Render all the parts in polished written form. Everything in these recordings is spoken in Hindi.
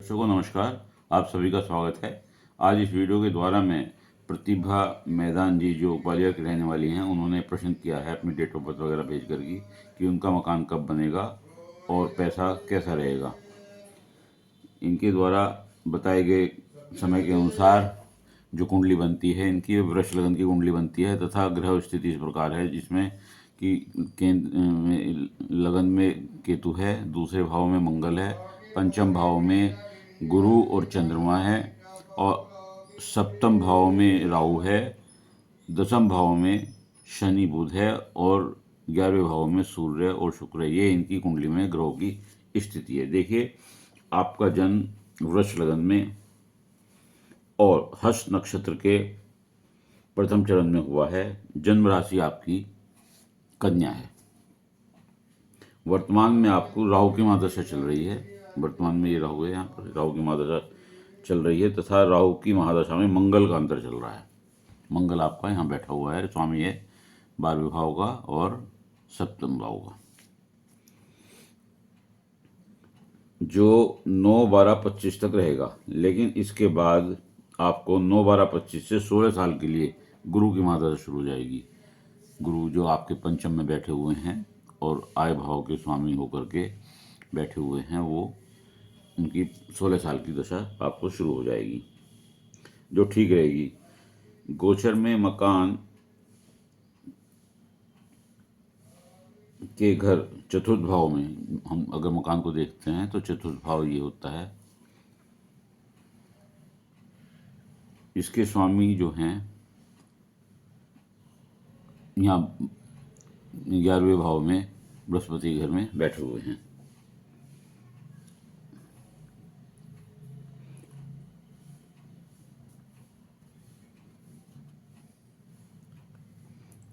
दर्शकों नमस्कार, आप सभी का स्वागत है। आज इस वीडियो के द्वारा मैं प्रतिभा मैदान जी जो ग्वालियर की रहने वाली हैं, उन्होंने प्रश्न किया है अपनी डेट ऑफ बर्थ वगैरह भेज कर कि उनका मकान कब बनेगा और पैसा कैसा रहेगा। इनके द्वारा बताए गए समय के अनुसार जो कुंडली बनती है, इनकी वृष लगन की कुंडली बनती है तथा ग्रह स्थिति इस प्रकार है जिसमें कि केंद्र में लगन में केतु है, दूसरे भाव में मंगल है, पंचम भाव में गुरु और चंद्रमा है और सप्तम भाव में राहु है, दसम भाव में शनि बुध है और 11वें भाव में सूर्य और शुक्र है। ये इनकी कुंडली में ग्रहों की स्थिति है। देखिए, आपका जन्म वृष लगन में और हस्त नक्षत्र के प्रथम चरण में हुआ है। जन्म राशि आपकी कन्या है। वर्तमान में आपको राहु की महादशा चल रही है। वर्तमान में ये राहु है, यहाँ पर राहु की महादशा चल रही है तथा राहु की महादशा में मंगल का अंतर चल रहा है। मंगल आपका यहाँ बैठा हुआ है, स्वामी है 12वें भाव का और सप्तम भाव का, जो 9-12-25 तक रहेगा। लेकिन इसके बाद आपको 9-12-25 से 16 साल के लिए गुरु की महादशा शुरू हो जाएगी। गुरु जो आपके पंचम में बैठे हुए हैं और आय भाव के स्वामी होकर के बैठे हुए हैं, वो उनकी 16 साल की दशा आपको शुरू हो जाएगी, जो ठीक रहेगी। गोचर में मकान के घर चतुर्थ भाव में हम अगर मकान को देखते हैं तो चतुर्थ भाव ये होता है। इसके स्वामी जो हैं यहाँ 11वें भाव में बृहस्पति घर में बैठे हुए हैं।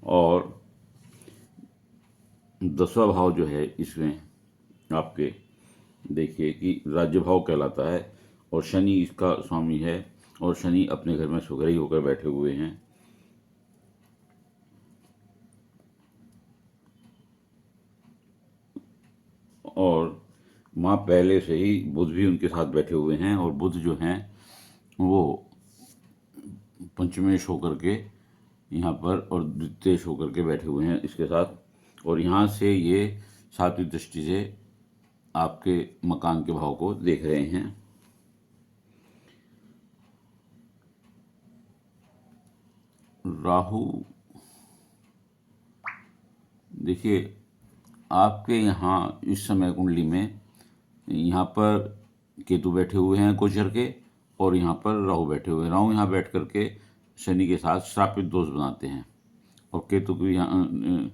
और 10वां भाव जो है इसमें आपके देखिए कि राज्य भाव कहलाता है और शनि इसका स्वामी है और शनि अपने घर में सुग्रही होकर बैठे हुए हैं। और माँ पहले से ही बुध भी उनके साथ बैठे हुए हैं और बुध जो हैं वो पंचमेश होकर के यहाँ पर और द्वितीयेश होकर के बैठे हुए हैं इसके साथ। और यहाँ से ये सातवीं दृष्टि से आपके मकान के भाव को देख रहे हैं। राहु देखिए, आपके यहाँ इस समय कुंडली में यहाँ पर केतु बैठे हुए हैं गोचर के और यहाँ पर राहु बैठे हुए हैं। राहु यहाँ बैठ करके शनि के साथ श्रापित दोष बनाते हैं और केतु को यहाँ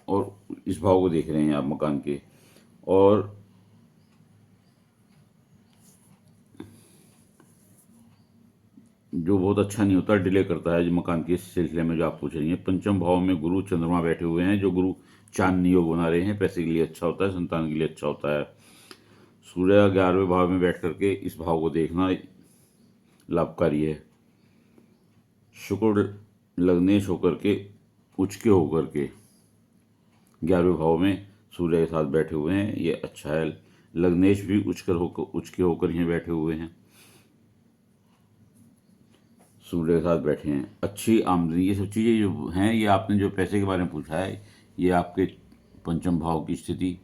और इस भाव को देख रहे हैं आप मकान के। और जो बहुत अच्छा नहीं होता, डिले करता है जो मकान के सिलसिले में जो आप पूछ रही हैं। पंचम भाव में गुरु चंद्रमा बैठे हुए हैं, जो गुरु चांदनी योग बना रहे हैं। पैसे के लिए अच्छा होता है, संतान के लिए अच्छा होता है। सूर्य 11वें भाव में बैठ करके इस भाव को देखना लाभकारी है। शुक्र लग्नेश होकर के उच्च के होकर के 11वें भाव में सूर्य के साथ बैठे हुए हैं, ये अच्छा है। लग्नेश भी उच्च के होकर ही बैठे हुए हैं, सूर्य के साथ बैठे हैं। अच्छी आमदनी, ये सब चीज़ें जो हैं, ये आपने जो पैसे के बारे में पूछा है, ये आपके पंचम भाव की स्थिति,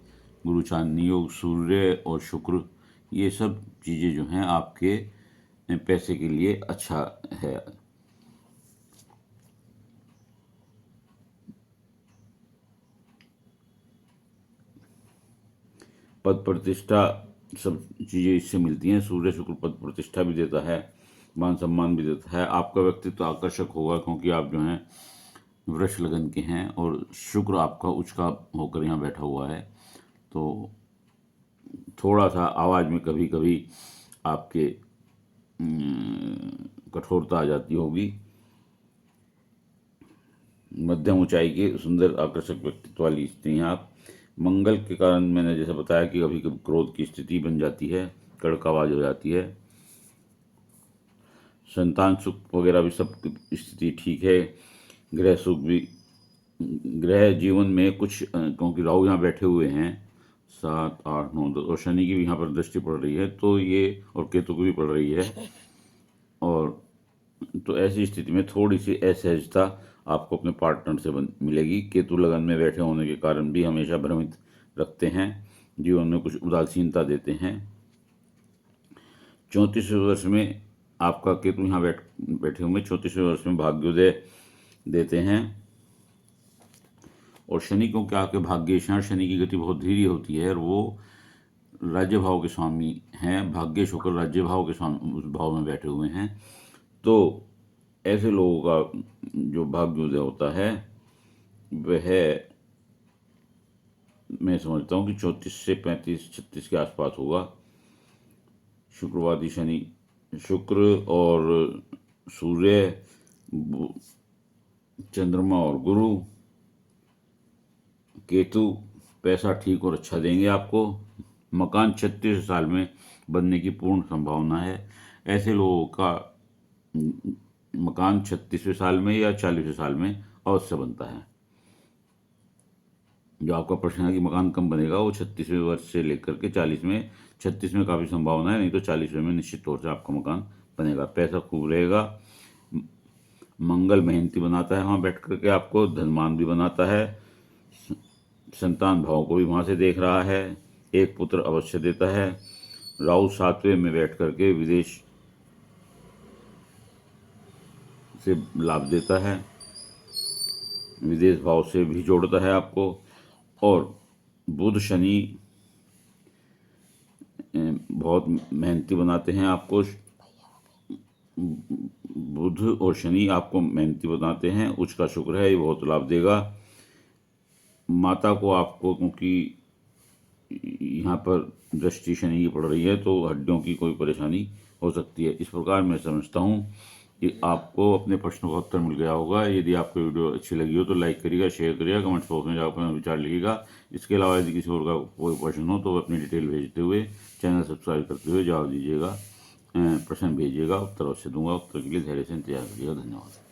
गुरु चांदनी योग, सूर्य और शुक्र, ये सब चीज़ें जो हैं आपके पैसे के लिए अच्छा है। पद प्रतिष्ठा सब चीज़ें इससे मिलती हैं। सूर्य शुक्र पद प्रतिष्ठा भी देता है, मान सम्मान भी देता है। आपका व्यक्तित्व तो आकर्षक होगा क्योंकि आप जो हैं वृष लगन के हैं और शुक्र आपका उच्च का होकर यहाँ बैठा हुआ है, तो थोड़ा सा आवाज़ में कभी कभी आपके कठोरता आ जाती होगी। मध्यम ऊंचाई के सुंदर आकर्षक व्यक्तित्व वाली स्त्री हैं आप। मंगल के कारण मैंने जैसा बताया कि कभी कभी क्रोध की स्थिति बन जाती है, कड़क आवाज़ हो जाती है। संतान सुख वगैरह भी सब स्थिति ठीक है। गृह सुख भी, गृह जीवन में कुछ क्योंकि राहु यहाँ बैठे हुए हैं 7, 8, 9, 10 और शनि की भी यहाँ पर दृष्टि पड़ रही है, तो ये और केतु की भी पड़ रही है। और तो ऐसी स्थिति में थोड़ी सी असहजता आपको अपने पार्टनर से मिलेगी। केतु लगन में बैठे होने के कारण भी हमेशा भ्रमित रखते हैं, जीवन में कुछ उदासीनता देते हैं। 34वें वर्ष में आपका केतु यहाँ बैठे होंगे, 34वें वर्ष में भाग्योदय देते हैं। और शनि को क्या कि भाग्येश, शनि की गति बहुत धीरे होती है और वो राज्य भाव के स्वामी हैं। भाग्येश होकर राज्य भाव के स्वामी उस भाव में बैठे हुए हैं। तो ऐसे लोगों का जो भाग्योदय होता है वह मैं समझता हूँ कि 34 से 35, 36 के आसपास होगा। शुक्रवादी शनि, शुक्र और सूर्य, चंद्रमा और गुरु, केतु पैसा ठीक और अच्छा देंगे आपको। मकान 36 साल में बनने की पूर्ण संभावना है। ऐसे लोगों का मकान 36वें साल में या 40वें साल में अवश्य बनता है। जो आपका प्रश्न है कि मकान कम बनेगा, वो 36वें वर्ष से लेकर के 40 में, 36 में काफ़ी संभावना है, नहीं तो 40वें में निश्चित तौर से आपका मकान बनेगा। पैसा खूब रहेगा। मंगल मेहनती बनाता है वहाँ बैठ करके, आपको धनवान भी बनाता है। संतान भाव को भी वहाँ से देख रहा है, एक पुत्र अवश्य देता है। राहु 7वें में बैठ करके विदेश से लाभ देता है, विदेश भाव से भी जोड़ता है आपको। और बुध शनि बहुत मेहनती बनाते हैं आपको। बुध और शनि आपको मेहनती बनाते हैं। उच्च का शुक्र है, ये बहुत लाभ देगा। माता को आपको, क्योंकि यहाँ पर दृष्टि शनि की पड़ रही है, तो हड्डियों की कोई परेशानी हो सकती है। इस प्रकार मैं समझता हूँ कि आपको अपने प्रश्नों का उत्तर मिल गया होगा। यदि आपको वीडियो अच्छी लगी हो तो लाइक करिएगा, शेयर करिएगा, कमेंट्स बॉक्स में जाकर अपना विचार लिखिएगा। इसके अलावा यदि किसी और का कोई प्रश्न हो तो अपनी डिटेल भेजते हुए, चैनल सब्सक्राइब करते हुए जवाब दीजिएगा, प्रश्न भेजिएगा, उत्तर अवश्य दूंगा। उत्तर के लिए धैर्य से इंतजार करिएगा। धन्यवाद।